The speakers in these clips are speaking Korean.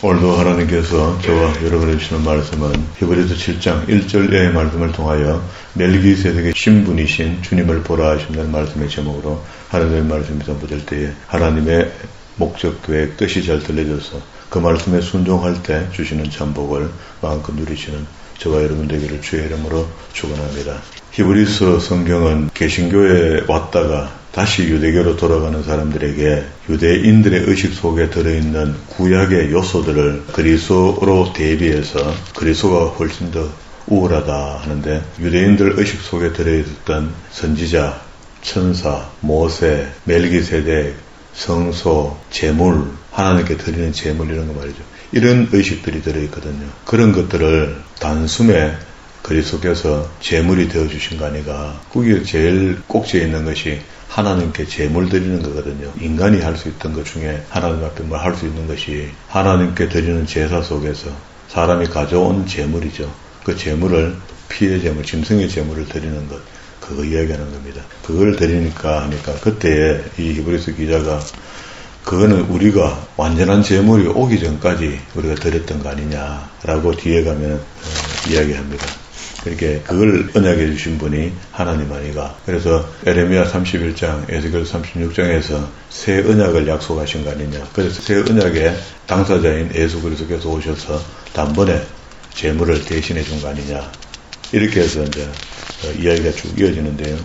오늘도 하나님께서 저와 여러분에게 주시는 말씀은 히브리서 7장 1절의 말씀을 통하여 멜기세덱의 신분이신 주님을 보라 하신다는 말씀의 제목으로 하나님의 말씀을 전부될 때에 하나님의 목적, 계획, 뜻이 잘 들려져서 그 말씀에 순종할 때 주시는 참복을 마음껏 누리시는 저와 여러분 되기를 주의 이름으로 축원합니다. 히브리서 성경은 개신교에 왔다가 다시 유대교로 돌아가는 사람들에게 유대인들의 의식 속에 들어있는 구약의 요소들을 그리스도로 대비해서 그리스도가 훨씬 더 우월하다 하는데, 유대인들 의식 속에 들어있었던 선지자, 천사, 모세, 멜기세덱, 성소, 제물, 하나님께 드리는 제물, 이런 거 말이죠. 이런 의식들이 들어있거든요. 그런 것들을 단숨에 그리스도께서 제물이 되어주신 거 아니가. 그게 제일 꼭지에 있는 것이 하나님께 제물 드리는 거거든요. 인간이 할 수 있던 것 중에 하나님 앞에 뭘 할 수 있는 것이 하나님께 드리는 제사 속에서 사람이 가져온 제물이죠. 그 제물을, 피의 제물, 짐승의 제물을 드리는 것, 그거 이야기하는 겁니다. 그걸 드리니까 하니까 그때에 이 히브리서 기자가 그거는 우리가 완전한 제물이 오기 전까지 우리가 드렸던 거 아니냐라고 뒤에 가면 이야기합니다. 그렇게 그걸 언약해 주신 분이 하나님 아니가. 그래서 에레미야 31장, 에스겔 36장에서 새 언약을 약속하신 거 아니냐. 그래서 새 언약의 당사자인 예수 그리스도께서 오셔서 단번에 제물을 대신해 준 거 아니냐. 이렇게 해서 이제 이야기가 쭉 이어지는데요.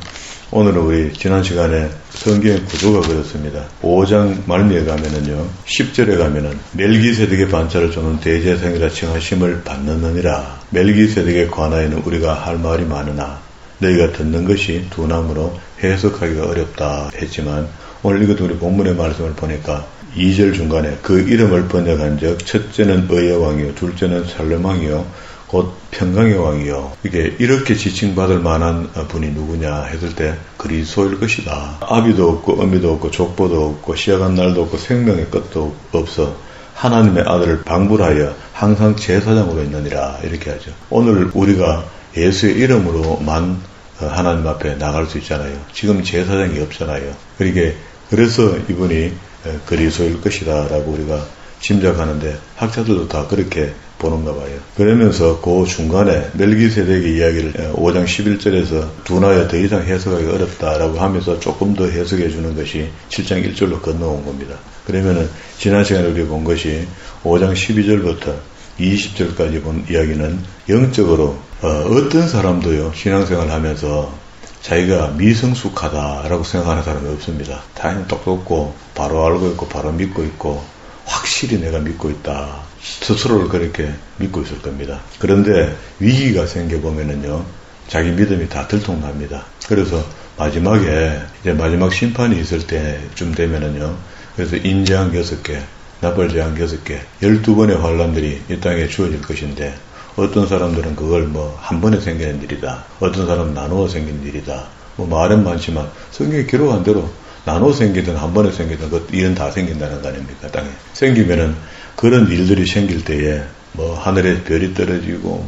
오늘은 우리 지난 시간에 성경의 구조가 그렇습니다. 5장 말미에 가면은요, 10절에 가면은 멜기세덱의 반차를 주는 대제사장이라 칭하심을 받느니라. 멜기세덱에 관하여는 우리가 할 말이 많으나 너희가 듣는 것이 두나무로 해석하기가 어렵다 했지만, 오늘 이것도 우리 본문의 말씀을 보니까 2절 중간에 그 이름을 번역한 적 첫째는 의의 왕이요 둘째는 살렘 왕이요 곧 평강의 왕이요. 이렇게 지칭받을 만한 분이 누구냐 했을 때 그리스도일 것이다. 아비도 없고 어미도 없고 족보도 없고 시작한 날도 없고 생명의 끝도 없어 하나님의 아들을 방불하여 항상 제사장으로 있느니라. 이렇게 하죠. 오늘 우리가 예수의 이름으로만 하나님 앞에 나갈 수 있잖아요. 지금 제사장이 없잖아요. 그래서 이분이 그리스도일 것이다 라고 우리가 짐작하는데, 학자들도 다 그렇게 보는가 봐요. 그러면서 그 중간에 멜기세덱의 이야기를 5장 11절에서 두나야 더 이상 해석하기 어렵다라고 하면서 조금 더 해석해 주는 것이 7장 1절로 건너온 겁니다. 그러면은 지난 시간에 우리 본 것이 5장 12절부터 20절까지 본 이야기는 영적으로 어떤 사람도요, 신앙생활 하면서 자기가 미성숙하다라고 생각하는 사람이 없습니다. 다행히 똑똑고 바로 알고 있고 바로 믿고 있고 확실히 내가 믿고 있다, 스스로를 그렇게 믿고 있을 겁니다. 그런데 위기가 생겨보면은요, 자기 믿음이 다 들통납니다. 그래서 마지막에, 이제 마지막 심판이 있을 때쯤 되면은요, 그래서 인재한 6개, 나팔재앙 6개, 12번의 환란들이 이 땅에 주어질 것인데, 어떤 사람들은 그걸 한 번에 생기는 일이다, 어떤 사람은 나누어 생긴 일이다, 말은 많지만 성경에 기록한 대로 나눠 생기든 한 번에 생기든 그 일은 다 생긴다는 거 아닙니까? 땅에 생기면은 그런 일들이 생길 때에 하늘에 별이 떨어지고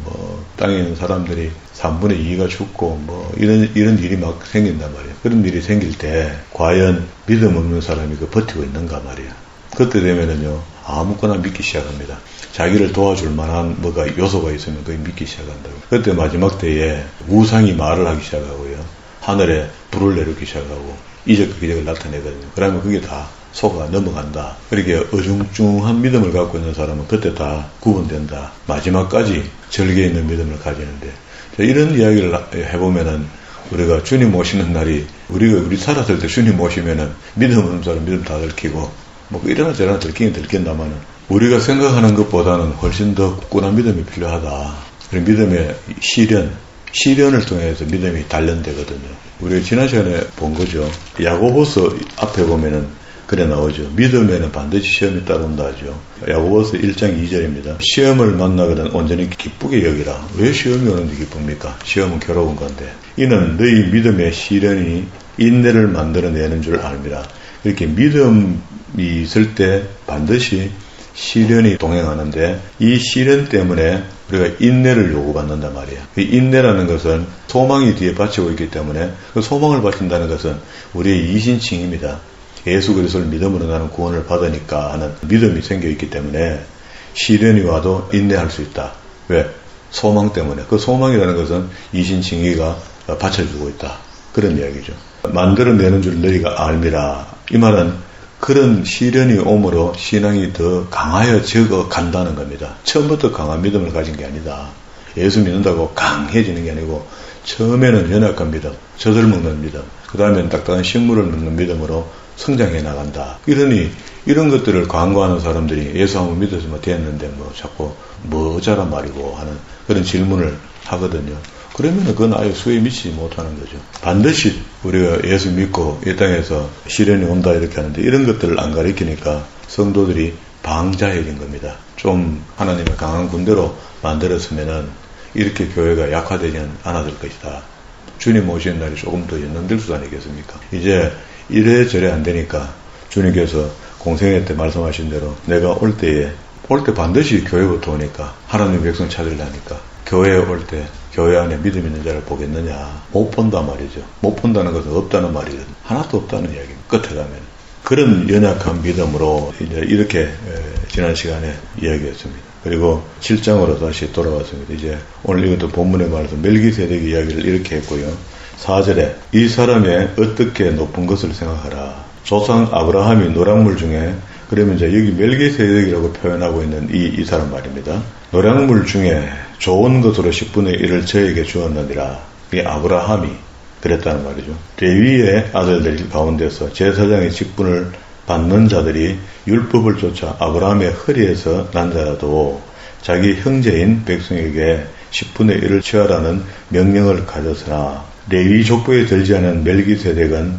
땅에 있는 사람들이 3분의 2가 죽고 이런 일이 막 생긴단 말이에요. 그런 일이 생길 때 과연 믿음 없는 사람이 버티고 있는가 말이에요. 그때 되면은요, 아무거나 믿기 시작합니다. 자기를 도와줄 만한 요소가 있으면 그게 믿기 시작한다고. 그때 마지막 때에 우상이 말을 하기 시작하고요, 하늘에 불을 내리기 시작하고 이적 기적을 나타내거든요. 그러면 그게 다 속아 넘어간다. 그렇게 어중중한 믿음을 갖고 있는 사람은 그때 다 구분된다. 마지막까지 절개 있는 믿음을 가지는데, 이런 이야기를 해보면은 우리가 주님 오시는 날이, 우리 살았을 때 주님 오시면은 믿음 없는 사람 믿음 다 들키고 이러나 저러나 들킨다마는 우리가 생각하는 것보다는 훨씬 더 굳건한 믿음이 필요하다. 믿음의 시련을 통해서 믿음이 단련되거든요. 우리가 지난 시간에 본 거죠. 야고보서 앞에 보면은 그래 나오죠. 믿음에는 반드시 시험이 따른다 하죠. 야고보서 1장 2절입니다. 시험을 만나거든 온전히 기쁘게 여기라. 왜 시험이 오는데 기쁩니까? 시험은 괴로운 건데. 이는 너희 믿음의 시련이 인내를 만들어내는 줄 압니다. 이렇게 믿음이 있을 때 반드시 시련이 동행하는데, 이 시련 때문에 우리가 인내를 요구받는단 말이에요. 이 인내라는 것은 소망이 뒤에 받치고 있기 때문에, 그 소망을 받친다는 것은 우리의 이신칭입니다. 예수 그리스도를 믿음으로 나는 구원을 받으니까 하는 믿음이 생겨 있기 때문에 시련이 와도 인내할 수 있다. 왜? 소망 때문에. 그 소망이라는 것은 이신칭의가 받쳐주고 있다. 그런 이야기죠. 만들어내는 줄 너희가 알미라. 이 말은 그런 시련이 오므로 신앙이 더 강하여 적어 간다는 겁니다. 처음부터 강한 믿음을 가진 게 아니다. 예수 믿는다고 강해지는 게 아니고 처음에는 연약한 믿음, 젖을 먹는 믿음, 그 다음에는 딱딱한 식물을 먹는 믿음으로 성장해 나간다. 이러니 이런 것들을 광고하는 사람들이 예수 한번 믿었으면 됐는데 뭐 자꾸 뭐 어쩌란 말이고 하는 그런 질문을 하거든요. 그러면은 그건 아예 수에 미치지 못하는 거죠. 반드시 우리가 예수 믿고 이 땅에서 시련이 온다 이렇게 하는데 이런 것들을 안 가르치니까 성도들이 방자해진 겁니다. 좀 하나님의 강한 군대로 만들었으면은 이렇게 교회가 약화되지는 않았을 것이다. 주님 오시는 날이 조금 더 연장될 수 아니겠습니까? 이제 이래저래 안 되니까 주님께서 공생애 때 말씀하신 대로 내가 올 때 반드시 교회부터 오니까 하나님 백성 찾으려니까 교회에 올 때 교회 안에 믿음 있는 자를 보겠느냐. 못 본단 말이죠. 못 본다는 것은 없다는 말이거든요. 하나도 없다는 이야기입니다. 끝에 가면. 그런 연약한 믿음으로 이제 이렇게 지난 시간에 이야기했습니다. 그리고 7장으로 다시 돌아왔습니다. 이제 오늘 이것도 본문의 말에서 멜기세덱 이야기를 이렇게 했고요. 4절에 이 사람의 어떻게 높은 것을 생각하라. 조상 아브라함이 노량물 중에 그러면 이제 여기 멜기세덱이라고 표현하고 있는 이 사람 말입니다. 노량물 중에 좋은 것으로 10분의 1을 저에게 주었느니라. 이 아브라함이 그랬다는 말이죠. 레위의 아들들 가운데서 제사장의 직분을 받는 자들이 율법을 쫓아 아브라함의 허리에서 난 자라도 자기 형제인 백성에게 10분의 1을 취하라는 명령을 가졌으나 레위 족보에 들지 않은 멜기세덱은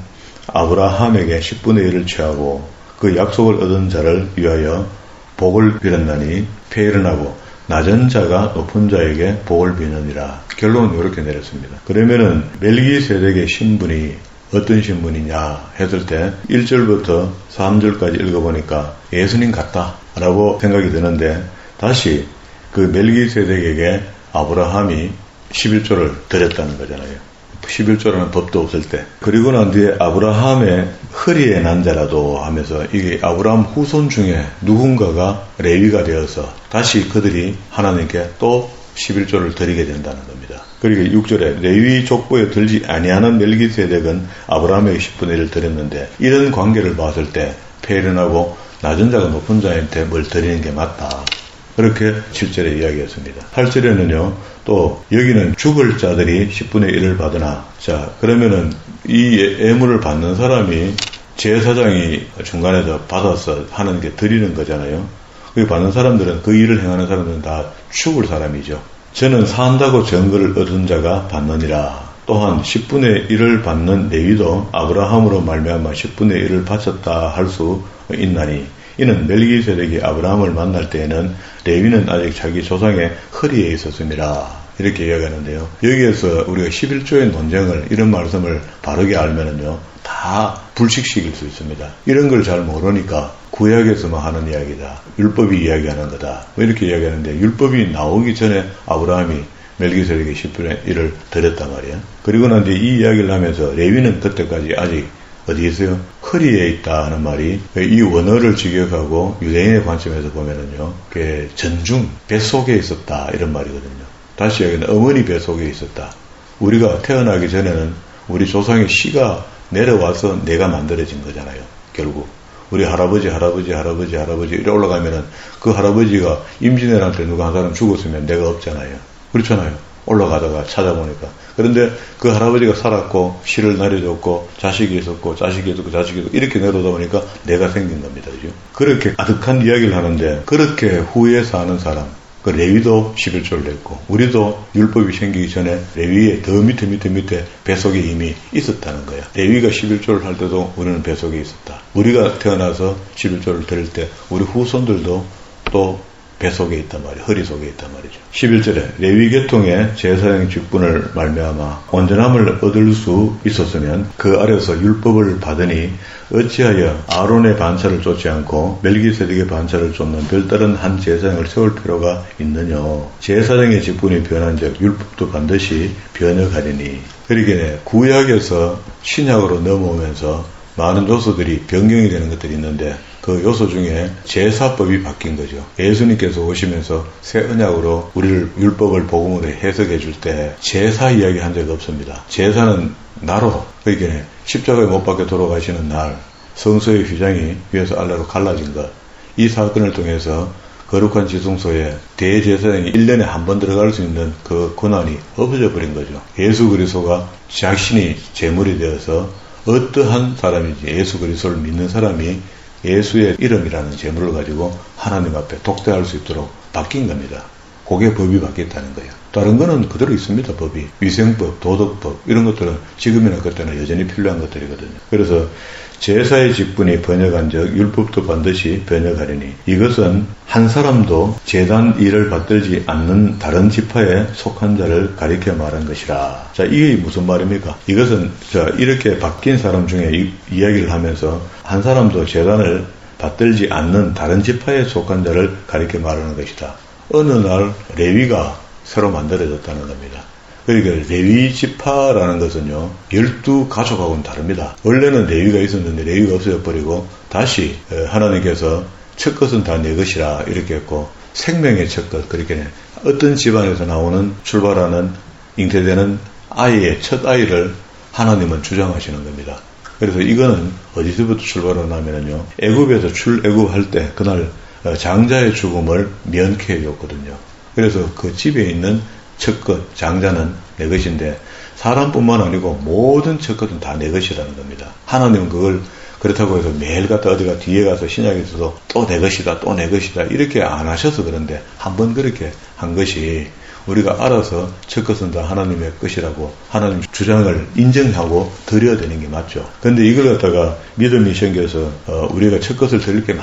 아브라함에게 10분의 1을 취하고 그 약속을 얻은 자를 위하여 복을 빌었나니 폐일은 하고 낮은 자가 높은 자에게 복을 비느니라. 결론은 이렇게 내렸습니다. 그러면은 멜기세덱의 신분이 어떤 신분이냐 했을 때 1절부터 3절까지 읽어보니까 예수님 같다라고 생각이 드는데 다시 그 멜기세덱에게 아브라함이 11조를 드렸다는 거잖아요. 11조라는 법도 없을 때. 그리고 난 뒤에 아브라함의 허리에 난 자라도 하면서 이게 아브라함 후손 중에 누군가가 레위가 되어서 다시 그들이 하나님께 또 11조를 드리게 된다는 겁니다. 그리고 6절에 레위 족보에 들지 아니하는 멜기세덱은 아브라함에게 10분의 1을 드렸는데 이런 관계를 봤을 때 폐일은하고 낮은 자가 높은 자한테 뭘 드리는 게 맞다. 그렇게 7절에 이야기했습니다. 8절에는요, 또, 여기는 죽을 자들이 10분의 1을 받으나, 자, 그러면은 이 예물을 받는 사람이 제사장이 중간에서 받아서 하는 게 드리는 거잖아요. 그 받는 사람들은 그 일을 행하는 사람들은 다 죽을 사람이죠. 저는 산다고 증거를 얻은 자가 받느니라. 또한 10분의 1을 받는 레위도 아브라함으로 말미암아 10분의 1을 바쳤다 할 수 있나니, 이는 멜기세덱이 아브라함을 만날 때에는 레위는 아직 자기 조상의 허리에 있었습니다. 이렇게 이야기하는데요. 여기에서 우리가 11조의 논쟁을 이런 말씀을 바르게 알면은요, 다 불식시킬 수 있습니다. 이런 걸 잘 모르니까 구약에서만 하는 이야기다. 율법이 이야기하는 거다. 이렇게 이야기하는데 율법이 나오기 전에 아브라함이 멜기세덱에게 10분의 1을 드렸단 말이에요. 그리고 난 뒤에 이 이야기를 하면서 레위는 그때까지 아직 어디 있어요? 허리에 있다 하는 말이 이 원어를 직역하고 유대인의 관점에서 보면은요, 그게 전중, 뱃속에 있었다 이런 말이거든요. 다시 이야기하면 어머니 뱃속에 있었다. 우리가 태어나기 전에는 우리 조상의 씨가 내려와서 내가 만들어진 거잖아요. 결국 우리 할아버지 이렇게 올라가면은 그 할아버지가 임진왜란 때 누가 한 사람 죽었으면 내가 없잖아요. 그렇잖아요. 올라가다가 찾아보니까. 그런데 그 할아버지가 살았고 씨를 나려줬고 자식이 있었고 이렇게 내려오다 보니까 내가 생긴 겁니다. 그죠? 그렇게 아득한 이야기를 하는데 그렇게 후에서 하는 사람, 그 레위도 11조를 냈고 우리도 율법이 생기기 전에 레위의 더 밑에 뱃속에 이미 있었다는 거야. 레위가 11조를 할 때도 우리는 뱃속에 있었다. 우리가 태어나서 11조를 드릴 때 우리 후손들도 또 뱃속에 있단 말이에요. 허리 속에 있단 말이죠. 11절에 레위 계통의 제사장 직분을 말미암아 온전함을 얻을 수 있었으면 그 아래서 율법을 받으니 어찌하여 아론의 반차를 쫓지 않고 멜기세덱의 반차를 쫓는 별다른 한 제사장을 세울 필요가 있느냐. 제사장의 직분이 변한즉 율법도 반드시 변해가리니. 그러기에 구약에서 신약으로 넘어오면서 많은 요소들이 변경이 되는 것들이 있는데 그 요소 중에 제사법이 바뀐 거죠. 예수님께서 오시면서 새 언약으로 우리를 율법을 복음으로 해석해 줄 때 제사 이야기 한 적 없습니다. 제사는 나로, 그러니까 십자가에 못 박혀 돌아가시는 날 성소의 휘장이 위에서 아래로 갈라진 것, 이 사건을 통해서 거룩한 지성소에 대제사장이 1년에 한 번 들어갈 수 있는 그 권한이 없어져 버린 거죠. 예수 그리스도가 자신이 제물이 되어서 어떠한 사람인지 예수 그리스도를 믿는 사람이 예수의 이름이라는 제물을 가지고 하나님 앞에 독대할 수 있도록 바뀐 겁니다. 그게 법이 바뀌었다는 거예요. 다른 거는 그대로 있습니다. 법이. 위생법, 도덕법 이런 것들은 지금이나 그때나 여전히 필요한 것들이거든요. 그래서 제사의 직분이 번역한 적 율법도 반드시 번역하리니 이것은 한 사람도 제단 일을 받들지 않는 다른 지파에 속한 자를 가리켜 말한 것이라. 자, 이게 무슨 말입니까? 이것은 이렇게 바뀐 사람 중에 이야기를 하면서 한 사람도 제단을 받들지 않는 다른 지파에 속한 자를 가리켜 말하는 것이다. 어느 날 레위가 새로 만들어졌다는 겁니다. 그러니까 레위 지파라는 것은요 12가족하고는 다릅니다. 원래는 레위가 있었는데 레위가 없어져 버리고 다시 하나님께서 첫 것은 다 내 것이라 이렇게 했고 생명의 첫 것, 그렇게 어떤 집안에서 나오는 출발하는 잉태되는 아이의 첫 아이를 하나님은 주장하시는 겁니다. 그래서 이거는 어디서부터 출발하냐면요 애굽에서 출애굽할 때 그날 장자의 죽음을 면케해 줬거든요. 그래서 그 집에 있는 첫것, 장자는 내 것인데 사람뿐만 아니고 모든 첫것은 다 내 것이라는 겁니다. 하나님은 그걸 그렇다고 해서 매일 갔다 어디가 뒤에 가서 신약에서도 또 내 것이다, 또 내 것이다 이렇게 안 하셔서 그런데 한번 그렇게 한 것이 우리가 알아서 첫것은 다 하나님의 것이라고 하나님 주장을 인정하고 드려야 되는 게 맞죠. 그런데 이걸 갖다가 믿음이 생겨서 우리가 첫것을 드릴 게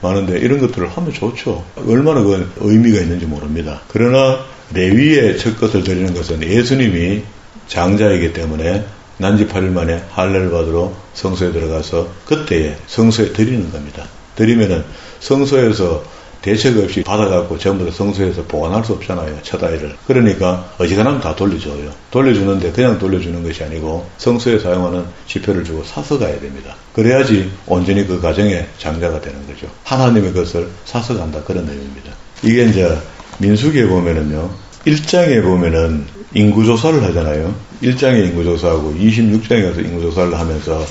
많은데 이런 것들을 하면 좋죠. 얼마나 그 의미가 있는지 모릅니다. 그러나 레위의 첫것을 드리는 것은 예수님이 장자이기 때문에 난지 8일 만에 할례를 받으러 성소에 들어가서 그때에 성소에 드리는 겁니다. 드리면은 성소에서 대책 없이 받아갖고 전부 다 성소에서 보관할 수 없잖아요. 첫 아이를. 그러니까 어지간하면 다 돌려줘요. 돌려주는데 그냥 돌려주는 것이 아니고 성소에 사용하는 지표를 주고 사서 가야 됩니다. 그래야지 온전히 그 가정의 장자가 되는 거죠. 하나님의 것을 사서 간다 그런 의미입니다. 이게 이제 민수기에 보면은요 1장에 보면은 인구조사를 하잖아요. 1장에 인구조사하고 26장에 가서 인구조사를 하면서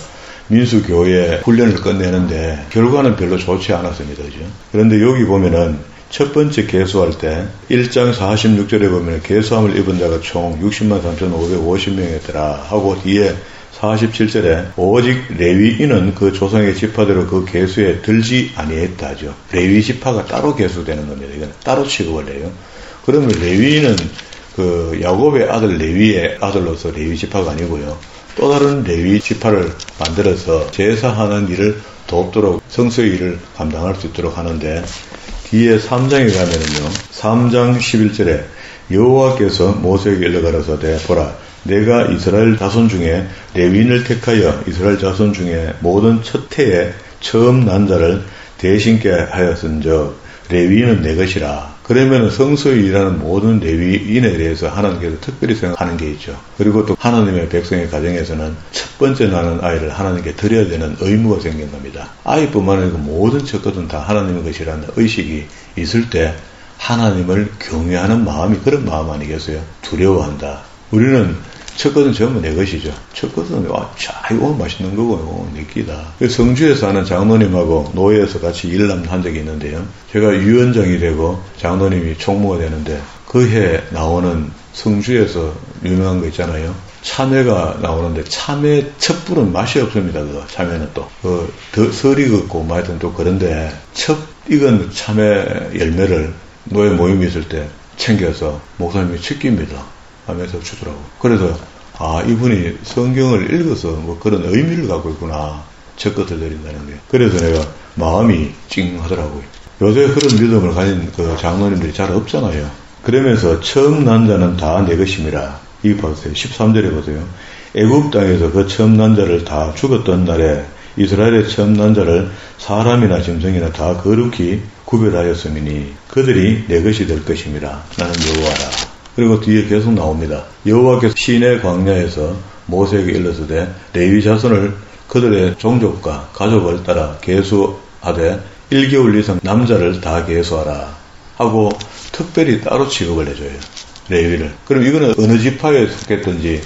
민수교회 훈련을 끝내는데 결과는 별로 좋지 않았습니다. 그죠? 그런데 여기 보면은 첫 번째 계수할 때 1장 46절에 보면 계수함을 입은 자가 총 603,550명이었더라 하고 뒤에 47절에 오직 레위인은 그 조상의 지파대로 그 계수에 들지 아니했다 하죠. 레위 지파가 따로 계수되는 겁니다. 이건 따로 취급을 해요. 그러면 레위인은 그 야곱의 아들 레위의 아들로서 레위 지파가 아니고요. 또 다른 레위 지파를 만들어서 제사하는 일을 돕도록 성소의 일을 감당할 수 있도록 하는데 뒤에 3장에 가면은요. 3장 11절에 여호와께서 모세에게 일러 가라사대 보라 내가 이스라엘 자손 중에 레위인을 택하여 이스라엘 자손 중에 모든 첫 해에 처음 난 자를 대신께 하였은즉 레위인은 내 것이라. 그러면 성소에 일하는 모든 레위인에 대해서 하나님께서 특별히 생각하는 게 있죠. 그리고 또 하나님의 백성의 가정에서는 첫 번째 나는 아이를 하나님께 드려야 되는 의무가 생긴 겁니다. 아이뿐만 아니고 모든 첫것은 다 하나님의 것이라는 의식이 있을 때 하나님을 경외하는 마음이 그런 마음 아니겠어요? 두려워한다. 우리는 첫것은 전부 내 것이죠. 첫것은 이거 맛있는 거고요. 내 끼다. 성주에 사는 장로님하고 노예에서 같이 일을 한 적이 있는데요. 제가 위원장이 되고 장로님이 총무가 되는데 그 해 나오는 성주에서 유명한 거 있잖아요. 참외가 나오는데 참외 첩불은 맛이 없습니다. 그거 참외는 또 설이 긋고 하여튼 또 그런데 첩 익은 참외 열매를 노예 모임이 있을 때 챙겨서 목사님이 칡깁니다 하면서 주더라고. 그래서 이분이 성경을 읽어서 뭐 그런 의미를 갖고 있구나. 첫것을 드린다는 게. 그래서 내가 마음이 찡하더라고요. 요새 그런 믿음을 가진 그 장로님들이 잘 없잖아요. 그러면서 처음 난 자는 다 내 것임이라. 이거 보세요. 13절에 보세요. 애굽 땅에서 그 처음 난 자를 다 죽었던 날에 이스라엘의 처음 난 자를 사람이나 짐승이나 다 거룩히 구별하였음이니 그들이 내 것이 될 것임이라. 나는 여호와라. 그리고 뒤에 계속 나옵니다. 여호와께서 시내 광야에서 모세에게 일렀으되 레위 자손을 그들의 종족과 가족을 따라 계수하라 하되 1개월 이상 남자를 다 계수하라 하고 특별히 따로 취급을 해줘요. 레위를. 그럼 이거는 어느 지파에 속했든지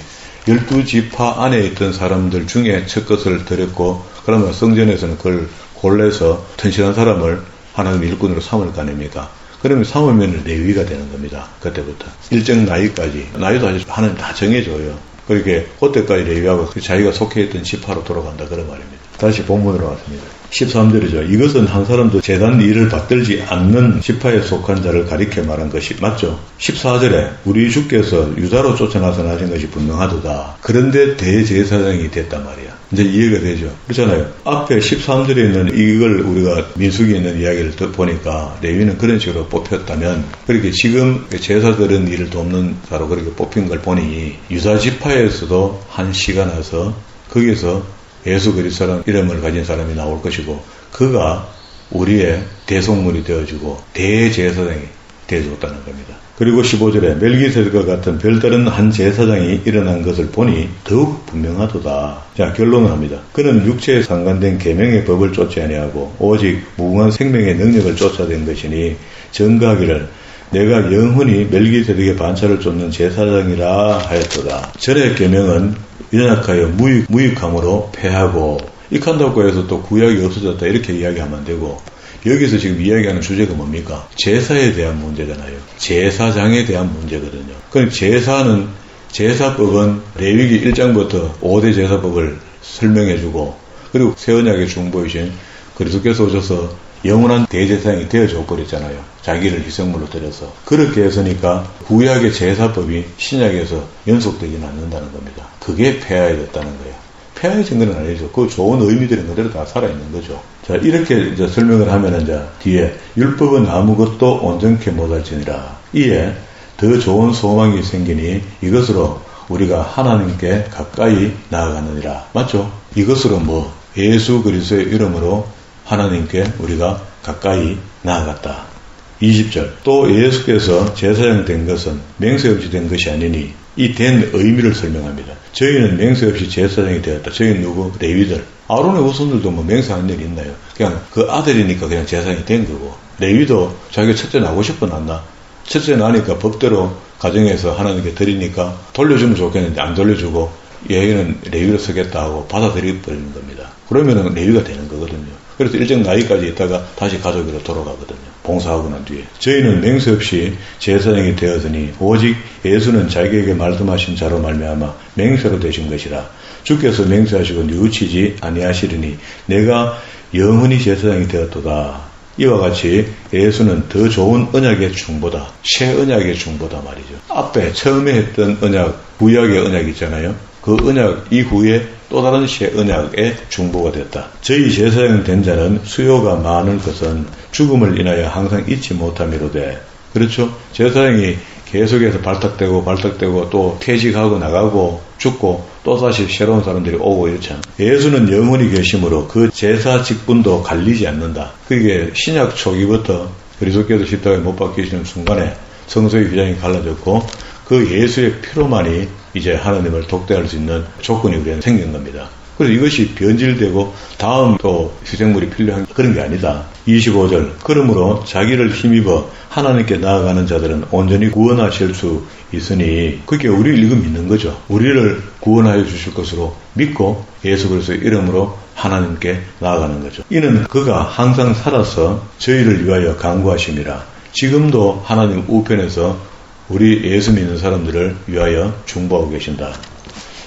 12지파 안에 있던 사람들 중에 첫 것을 드렸고, 그러면 성전에서는 그걸 골라서 튼실한 사람을 하나님의 일꾼으로 삼을 거 아닙니까? 그러면 삼으면 레위가 되는 겁니다. 그때부터. 일정 나이까지. 나이도 아직 하나님 다 정해줘요. 그렇게 그때까지 레위하고 자기가 속해 있던 지파로 돌아간다 그런 말입니다. 다시 본문으로 왔습니다. 13절이죠. 이것은 한 사람도 제단 일을 받들지 않는 지파에 속한 자를 가리켜 말한 것이 맞죠. 14절에 우리 주께서 유다로 쫓아나서 나신 것이 분명하도다. 그런데 대제사장이 됐단 말이야. 이제 이해가 되죠. 그렇잖아요. 앞에 13절에 있는 이걸 우리가 민수기에 있는 이야기를 보니까 레위는 그런 식으로 뽑혔다면, 그렇게 지금 제사들은 일을 돕는 자로 그렇게 뽑힌 걸 보니 유다 지파에서도 한 시가 나서 거기에서 예수 그리스도라는 이름을 가진 사람이 나올 것이고, 그가 우리의 대속물이 되어주고 대제사장이 되어줬다는 겁니다. 그리고 15절에 멜기세덱과 같은 별다른 한 제사장이 일어난 것을 보니 더욱 분명하도다. 자, 결론을 합니다. 그는 육체에 상관된 계명의 법을 쫓지 아니하고 오직 무궁한 생명의 능력을 쫓아낸 것이니 증거하기를 내가 영원히 멜기세덱의 반차를 쫓는 제사장이라 하였도다. 절의 계명은 연약하여 무익함으로 패하고, 익한다고 해서 또 구약이 없어졌다 이렇게 이야기하면 안 되고, 여기서 지금 이야기하는 주제가 뭡니까? 제사에 대한 문제잖아요. 제사장에 대한 문제거든요. 그럼 제사법은 레위기 1장부터 5대 제사법을 설명해주고, 그리고 새 언약의 중보이신 그리스도께서 오셔서 영원한 대제사장이 되어줘 버렸잖아요. 자기를 희생물로 드려서. 그렇게 했으니까 구약의 제사법이 신약에서 연속되지는 않는다는 겁니다. 그게 폐하해졌다는 거예요. 폐하해진 건 아니죠. 그 좋은 의미들은 그대로 다 살아있는 거죠. 자, 이렇게 이제 설명을 하면 이제 뒤에 율법은 아무것도 온전케 못할지니라. 이에 더 좋은 소망이 생기니 이것으로 우리가 하나님께 가까이 나아가느니라. 맞죠? 이것으로 뭐 예수 그리스도의 이름으로 하나님께 우리가 가까이 나아갔다. 20절. 또 예수께서 제사장 된 것은 맹세 없이 된 것이 아니니 이 된 의미를 설명합니다. 저희는 맹세 없이 제사장이 되었다. 저희는 누구? 레위들. 아론의 후손들도 뭐 맹세하는 일이 있나요? 그냥 그 아들이니까 그냥 제사장이 된 거고, 레위도 자기가 첫째 나고 싶어 났나? 첫째 나니까 법대로 가정에서 하나님께 드리니까 돌려주면 좋겠는데 안 돌려주고 얘는 레위로 서겠다 하고 받아들여 버리는 겁니다. 그러면은 레위가 되는 거거든요. 그래서 일정 나이까지 있다가 다시 가족으로 돌아가거든요. 봉사하고 난 뒤에. 저희는 맹세 없이 제사장이 되었으니 오직 예수는 자기에게 말씀하신 자로 말미암아 맹세로 되신 것이라. 주께서 맹세하시고 뉘우치지 아니하시리니 내가 영원히 제사장이 되었도다. 이와 같이 예수는 더 좋은 언약의 중보다, 새 언약의 중보다 말이죠. 앞에 처음에 했던 언약, 구약의 언약 있잖아요. 그 언약 이후에 또 다른 새 언약의 중보가 됐다. 저희 제사장 된 자는 수요가 많은 것은 죽음을 인하여 항상 잊지 못함이로되. 그렇죠? 제사장이 계속해서 발탁되고 또 퇴직하고 나가고 죽고 또 다시 새로운 사람들이 오고 이렇잖아. 예수는 영원히 계심으로 그 제사 직분도 갈리지 않는다. 그게 신약 초기부터 그리스도께서 십자가에 못 박히시는 순간에 성소의 휘장이 갈라졌고, 그 예수의 피로만이 이제 하나님을 독대할 수 있는 조건이 우리한테 생긴 겁니다. 그래서 이것이 변질되고 다음 또 희생물이 필요한 그런 게 아니다. 25절. 그러므로 자기를 힘입어 하나님께 나아가는 자들은 온전히 구원하실 수 있으니, 그게 우리를 이거 믿는 거죠. 우리를 구원하여 주실 것으로 믿고 예수 그리스도의 이름으로 하나님께 나아가는 거죠. 이는 그가 항상 살아서 저희를 위하여 간구하심이라. 지금도 하나님 우편에서 우리 예수 믿는 사람들을 위하여 중보하고 계신다.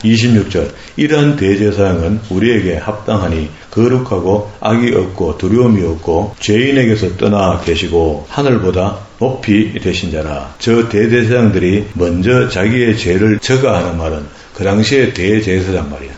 26절. 이러한 대제사장은 우리에게 합당하니 거룩하고 악이 없고 두려움이 없고 죄인에게서 떠나 계시고 하늘보다 높이 되신 자라. 저 대제사장들이 먼저 자기의 죄를 저가하는 말은 그 당시에 대제사장 말이야.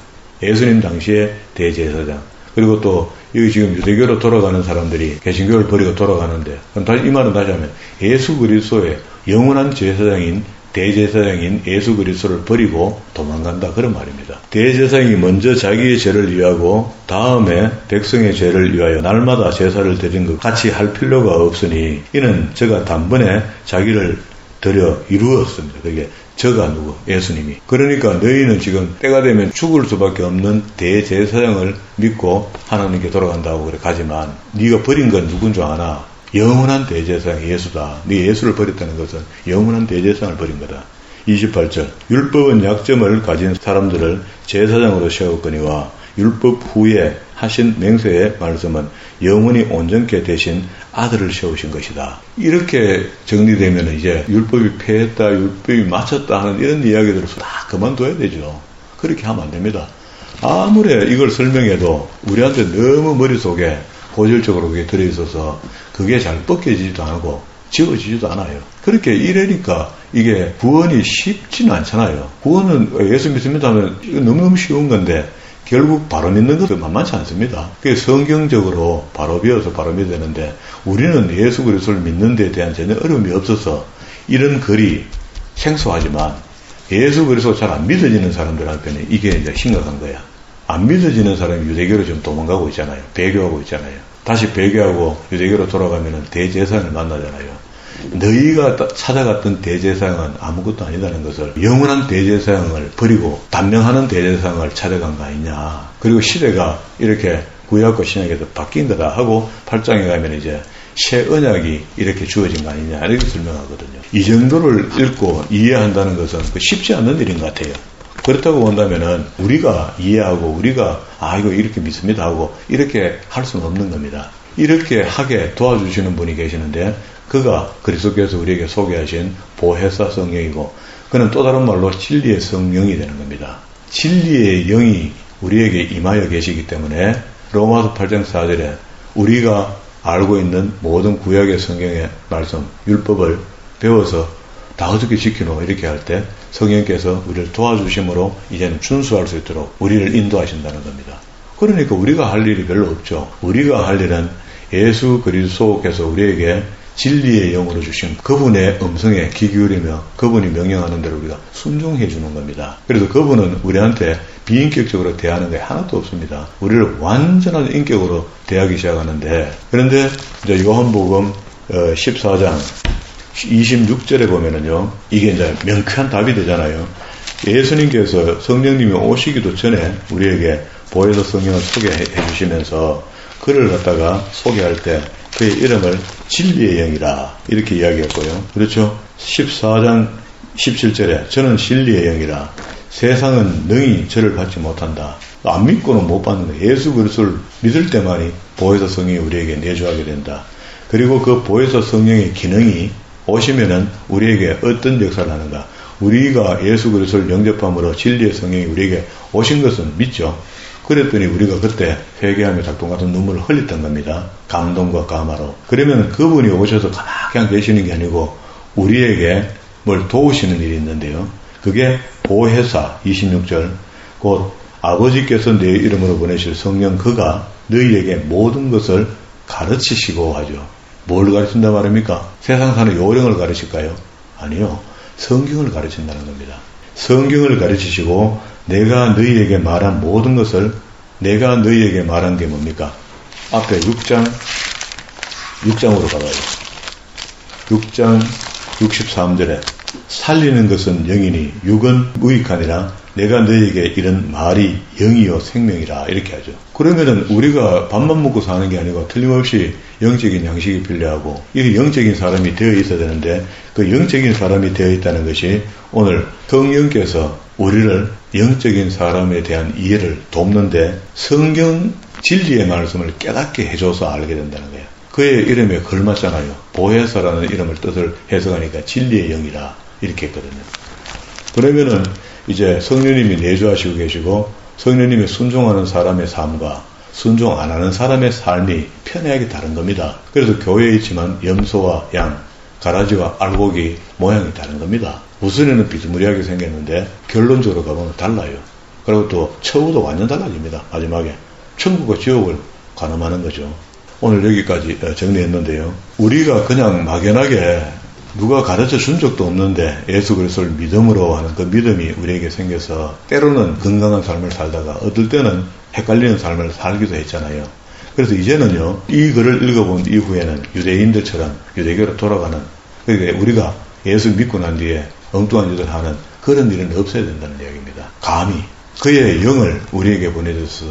예수님 당시에 대제사장. 그리고 또 여기 지금 유대교로 돌아가는 사람들이 개신교를 버리고 돌아가는데, 그럼 이 말은 다시 하면 예수 그리스도의 영원한 제사장인 대제사장인 예수 그리스도를 버리고 도망간다, 그런 말입니다. 대제사장이 먼저 자기의 죄를 위하고 다음에 백성의 죄를 위하여 날마다 제사를 드린 것 같이 할 필요가 없으니 이는 저가 단번에 자기를 드려 이루었습니다. 그게 저가 누구? 예수님이. 그러니까 너희는 지금 때가 되면 죽을 수밖에 없는 대제사장을 믿고 하나님께 돌아간다고 그래 가지만 네가 버린 건 누군 줄 아나? 영원한 대제사장 예수다. 네 예수를 버렸다는 것은 영원한 대제사장을 버린 거다. 28절 율법은 약점을 가진 사람들을 제사장으로 세웠거니와 율법 후에 하신 맹세의 말씀은 영원히 온전케 되신 아들을 세우신 것이다. 이렇게 정리되면 이제 율법이 폐했다, 율법이 마쳤다 하는 이런 이야기들을 다 그만둬야 되죠. 그렇게 하면 안 됩니다. 아무리 이걸 설명해도 우리한테 너무 머릿속에 고질적으로 그게 들어있어서 그게 잘 벗겨지지도 않고 지워지지도 않아요. 그렇게 이러니까 이게 구원이 쉽지는 않잖아요. 구원은 예수 믿습니다 하면 이거 너무너무 쉬운 건데 결국 바로 믿는 것도 만만치 않습니다. 그게 성경적으로 바로 배워서 바로 믿어야 되는데 우리는 예수 그리스도를 믿는 데 대한 전혀 어려움이 없어서 이런 글이 생소하지만 예수 그리스도가 잘 안 믿어지는 사람들한테는 이게 이제 심각한 거야. 안 믿어지는 사람이 유대교로 지금 도망가고 있잖아요. 배교하고 있잖아요. 다시 배교하고 유대교로 돌아가면 대제사장을 만나잖아요. 너희가 찾아갔던 대제사장은 아무것도 아니다는 것을 영원한 대제사장을 버리고 단명하는 대제사장을 찾아간 거 아니냐. 그리고 시대가 이렇게 구약과 신약에서 바뀐 거다 하고 8장에 가면 이제 새 언약이 이렇게 주어진 거 아니냐 이렇게 설명하거든요. 이 정도를 읽고 이해한다는 것은 쉽지 않은 일인 것 같아요. 그렇다고 본다면은 우리가 이해하고 우리가 이거 이렇게 믿습니다 하고 이렇게 할 수는 없는 겁니다. 이렇게 하게 도와주시는 분이 계시는데 그가 그리스도께서 우리에게 소개하신 보혜사 성령이고 그는 또 다른 말로 진리의 성령이 되는 겁니다. 진리의 영이 우리에게 임하여 계시기 때문에 로마서 8장 4절에 우리가 알고 있는 모든 구약의 성경의 말씀, 율법을 배워서 다 어떻게 지키노 이렇게 할 때 성령께서 우리를 도와주심으로 이제는 준수할 수 있도록 우리를 인도하신다는 겁니다. 그러니까 우리가 할 일이 별로 없죠. 우리가 할 일은 예수 그리스도께서 우리에게 진리의 영으로 주신 그분의 음성에 귀 기울이며 그분이 명령하는 대로 우리가 순종해 주는 겁니다. 그래서 그분은 우리한테 비인격적으로 대하는 게 하나도 없습니다. 우리를 완전한 인격으로 대하기 시작하는데 그런데 이제 요한복음 14장 26절에 보면은요, 이게 이제 명쾌한 답이 되잖아요. 예수님께서 성령님이 오시기도 전에 우리에게 보혜사 성령을 소개해 주시면서 그를 갖다가 소개할 때 그의 이름을 진리의 영이라 이렇게 이야기했고요. 그렇죠? 14장 17절에 저는 진리의 영이라 세상은 능히 저를 받지 못한다. 안 믿고는 못 받는 거예요. 예수 그리스도를 믿을 때만이 보혜사 성령이 우리에게 내주하게 된다. 그리고 그 보혜사 성령의 기능이 오시면은 우리에게 어떤 역사를 하는가? 우리가 예수 그리스도를 영접함으로 진리의 성령이 우리에게 오신 것은 믿죠. 그랬더니 우리가 그때 회개하며 작동 같은 눈물을 흘렸던 겁니다. 감동과 감화로. 그러면 그분이 오셔서 가만히 계시는 게 아니고 우리에게 뭘 도우시는 일이 있는데요. 그게 보혜사 26절 곧 아버지께서 내 이름으로 보내실 성령 그가 너희에게 모든 것을 가르치시고 하죠. 뭘 가르친다 말입니까? 세상 사는 요령을 가르칠까요? 아니요. 성경을 가르친다는 겁니다. 성경을 가르치시고 내가 너희에게 말한 모든 것을 내가 너희에게 말한 게 뭡니까? 앞에 6장으로 가봐요. 6장 63절에 살리는 것은 영이니 육은 무익하니라 내가 너희에게 이런 말이 영이요 생명이라 이렇게 하죠. 그러면은 우리가 밥만 먹고 사는 게 아니고 틀림없이 영적인 양식이 필요하고 이 영적인 사람이 되어 있어야 되는데 그 영적인 사람이 되어 있다는 것이 오늘 성령께서 우리를 영적인 사람에 대한 이해를 돕는데 성경 진리의 말씀을 깨닫게 해줘서 알게 된다는 거예요. 그의 이름에 걸맞잖아요. 보혜사라는 이름을 뜻을 해석하니까 진리의 영이라 이렇게 했거든요. 그러면은 이제 성령님이 내주하시고 계시고 성령님이 순종하는 사람의 삶과 순종 안 하는 사람의 삶이 편하게 다른 겁니다. 그래서 교회에 있지만 염소와 양, 가라지와 알곡이 모양이 다른 겁니다. 우선에는 비스무리하게 생겼는데 결론적으로 가보면 달라요. 그리고 또 처우도 완전 달라집니다. 마지막에 천국과 지옥을 가늠하는 거죠. 오늘 여기까지 정리했는데요. 우리가 그냥 막연하게 누가 가르쳐 준 적도 없는데 예수 그리스도를 믿음으로 하는 그 믿음이 우리에게 생겨서 때로는 건강한 삶을 살다가 어떨 때는 헷갈리는 삶을 살기도 했잖아요. 그래서 이제는요, 이 글을 읽어본 이후에는 유대인들처럼 유대교로 돌아가는, 그러니까 우리가 예수 믿고 난 뒤에 엉뚱한 짓을 하는 그런 일은 없어야 된다는 이야기입니다. 감히 그의 영을 우리에게 보내줘서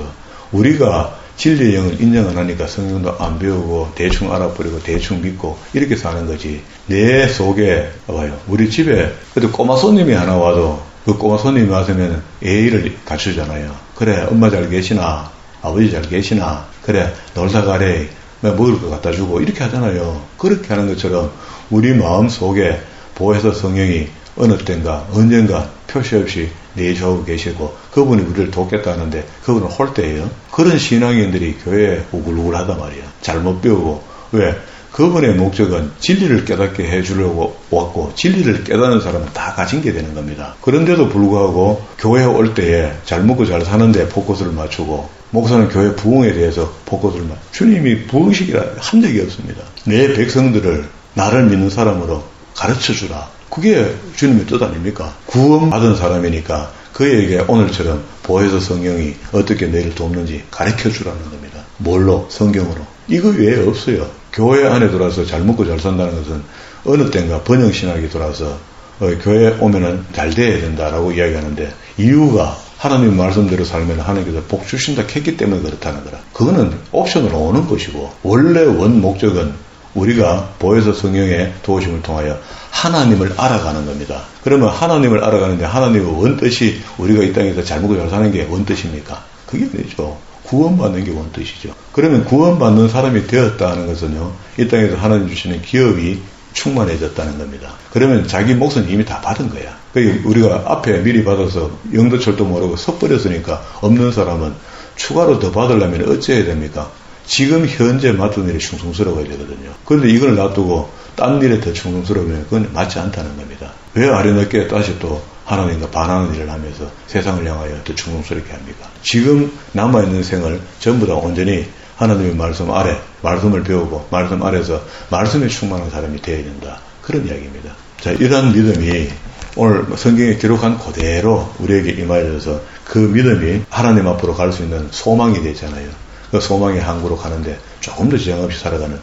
우리가 진리의 영을 인정 안 하니까 성경도 안 배우고 대충 알아버리고 대충 믿고 이렇게 사는 거지. 내 속에 봐봐요. 우리 집에 그래도 꼬마 손님이 하나 와도 그 꼬마 손님이 와서면 예의를 갖추잖아요. 그래 엄마 잘 계시나 아버지 잘 계시나 그래 놀다 가래 먹을 거 갖다 주고 이렇게 하잖아요. 그렇게 하는 것처럼 우리 마음 속에 보혜사 성령이 어느 때인가 언젠가 표시 없이 내주하고 계시고 그분이 우리를 돕겠다는데 그분은 홀대예요. 그런 신앙인들이 교회에 우글우글하단 말이야. 잘못 배우고. 왜? 그분의 목적은 진리를 깨닫게 해주려고 왔고 진리를 깨닫는 사람은 다 가진 게 되는 겁니다. 그런데도 불구하고 교회에 올 때에 잘 먹고 잘 사는데 포커스를 맞추고 목사는 교회 부흥에 대해서 포커스를 맞추고 주님이 부흥식이라 한 적이 없습니다. 내 백성들을 나를 믿는 사람으로 가르쳐주라. 그게 주님의 뜻 아닙니까? 구원받은 사람이니까 그에게 오늘처럼 보혜사 성령이 어떻게 너희를 돕는지 가르쳐주라는 겁니다. 뭘로? 성경으로. 이거 외에 없어요. 교회 안에 들어와서 잘 먹고 잘 산다는 것은 어느 때인가 번영신학이 들어와서 교회에 오면은 잘 돼야 된다라고 이야기하는데 이유가 하나님 말씀대로 살면 하나님께서 복 주신다 했기 때문에 그렇다는 거라. 그거는 옵션으로 오는 것이고 원래 원 목적은 우리가 보혜사 성령의 도우심을 통하여 하나님을 알아가는 겁니다. 그러면 하나님을 알아가는데 하나님의 원뜻이 우리가 이 땅에서 잘 먹고 잘 사는 게 원뜻입니까? 그게 아니죠. 구원받는 게 원뜻이죠. 그러면 구원받는 사람이 되었다는 것은요, 이 땅에서 하나님 주시는 기업이 충만해졌다는 겁니다. 그러면 자기 몫은 이미 다 받은 거야. 우리가 앞에 미리 받아서 영도철도 모르고 섣버렸으니까 없는 사람은 추가로 더 받으려면 어찌해야 됩니까? 지금 현재 맡은 일이 충성스러워야 되거든요. 그런데 이걸 놔두고 딴 일에 더 충성스러우면 그건 맞지 않다는 겁니다. 왜 아련하게 다시 또 하나님과 반하는 일을 하면서 세상을 향하여 더 충성스럽게 합니까? 지금 남아있는 생을 전부 다 온전히 하나님의 말씀 아래 말씀을 배우고 말씀 아래서 말씀에 충만한 사람이 되어야 된다. 그런 이야기입니다. 자, 이러한 믿음이 오늘 성경에 기록한 그대로 우리에게 임하여져서 그 믿음이 하나님 앞으로 갈 수 있는 소망이 되잖아요. 그 소망의 항구로 가는데 조금 더 지장 없이 살아가는